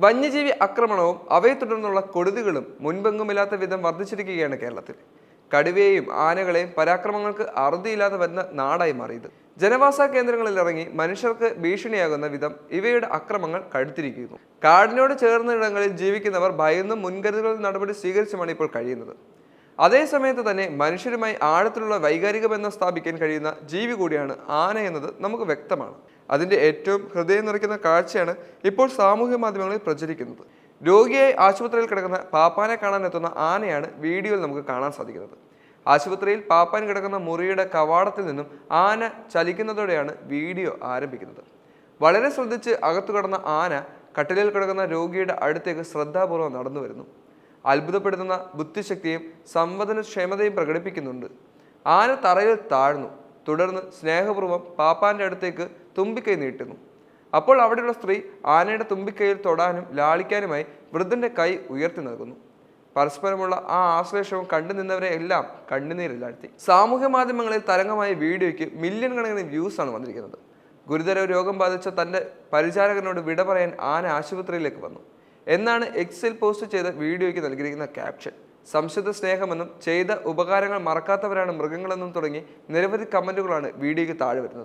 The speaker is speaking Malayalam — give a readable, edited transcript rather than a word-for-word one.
വന്യജീവി ആക്രമണവും അവയെ തുടർന്നുള്ള കൊടുതികളും മുൻപെങ്ങുമില്ലാത്ത വിധം വർദ്ധിച്ചിരിക്കുകയാണ് കേരളത്തിൽ. കടുവയെയും ആനകളെയും പരാക്രമങ്ങൾക്ക് അറുതിയില്ലാതെ വരുന്ന നാടായി മാറിയത്. ജനവാസ കേന്ദ്രങ്ങളിൽ ഇറങ്ങി മനുഷ്യർക്ക് ഭീഷണിയാകുന്ന വിധം ഇവയുടെ അക്രമങ്ങൾ കടുത്തിരിക്കുന്നു. കാടിനോട് ചേർന്ന ഇടങ്ങളിൽ ജീവിക്കുന്നവർ ഭയന്നും മുൻകരുതൽ നടപടി സ്വീകരിച്ചുമാണ് ഇപ്പോൾ കഴിയുന്നത്. അതേസമയത്ത് തന്നെ മനുഷ്യരുമായി ആഴത്തിലുള്ള വൈകാരിക ബന്ധം സ്ഥാപിക്കാൻ കഴിയുന്ന ജീവി കൂടിയാണ് ആന എന്നത് നമുക്ക് വ്യക്തമാണ്. അതിൻ്റെ ഏറ്റവും ഹൃദയം നിറയ്ക്കുന്ന കാഴ്ചയാണ് ഇപ്പോൾ സാമൂഹ്യ മാധ്യമങ്ങളിൽ പ്രചരിക്കുന്നത്. രോഗിയായി ആശുപത്രിയിൽ കിടക്കുന്ന പാപ്പാനെ കാണാൻ എത്തുന്ന ആനയാണ് വീഡിയോയിൽ നമുക്ക് കാണാൻ സാധിക്കുന്നത്. ആശുപത്രിയിൽ പാപ്പാൻ കിടക്കുന്ന മുറിയുടെ കവാടത്തിൽ നിന്നും ആന ചലിക്കുന്നതോടെയാണ് വീഡിയോ ആരംഭിക്കുന്നത്. വളരെ ശ്രദ്ധിച്ച് അകത്തു കടന്ന ആന കട്ടിലിൽ കിടക്കുന്ന രോഗിയുടെ അടുത്തേക്ക് ശ്രദ്ധാപൂർവ്വം നടന്നു വരുന്നു. അത്ഭുതപ്പെടുത്തുന്ന ബുദ്ധിശക്തിയും സംവേദനക്ഷമതയും പ്രകടിപ്പിക്കുന്നുണ്ട്. ആന തറയിൽ താഴ്ന്നു. തുടർന്ന് സ്നേഹപൂർവ്വം പാപ്പാന്റെ അടുത്തേക്ക് തുമ്പിക്കൈ നീട്ടുന്നു. അപ്പോൾ അവിടെയുള്ള സ്ത്രീ ആനയുടെ തുമ്പിക്കൈയിൽ തൊടാനും ലാളിക്കാനുമായി വൃദ്ധന്റെ കൈ ഉയർത്തി നൽകുന്നു. പരസ്പരമുള്ള ആ ആശ്ലേഷവും കണ്ടു നിന്നവരെ എല്ലാം കണ്ണുനീരിലാഴ്ത്തി. സാമൂഹ്യ മാധ്യമങ്ങളിൽ തരംഗമായ വീഡിയോയ്ക്ക് മില്യൺ കണക്കിന് വ്യൂസ് ആണ് വന്നിരിക്കുന്നത്. ഗുരുതര രോഗം ബാധിച്ച തന്റെ പരിചാരകനോട് വിട പറയാൻ ആന ആശുപത്രിയിലേക്ക് വന്നു എന്നാണ് എക്സിൽ പോസ്റ്റ് ചെയ്ത വീഡിയോയ്ക്ക് നൽകിയിരിക്കുന്ന ക്യാപ്ഷൻ. സംശുദ്ധ സ്നേഹമെന്നും ചെയ്ത ഉപകാരങ്ങൾ മറക്കാത്തവരാണ് മൃഗങ്ങളെന്നും തുടങ്ങി നിരവധി കമന്റുകളാണ് വീഡിയോയ്ക്ക് താഴെ വരുന്നത്.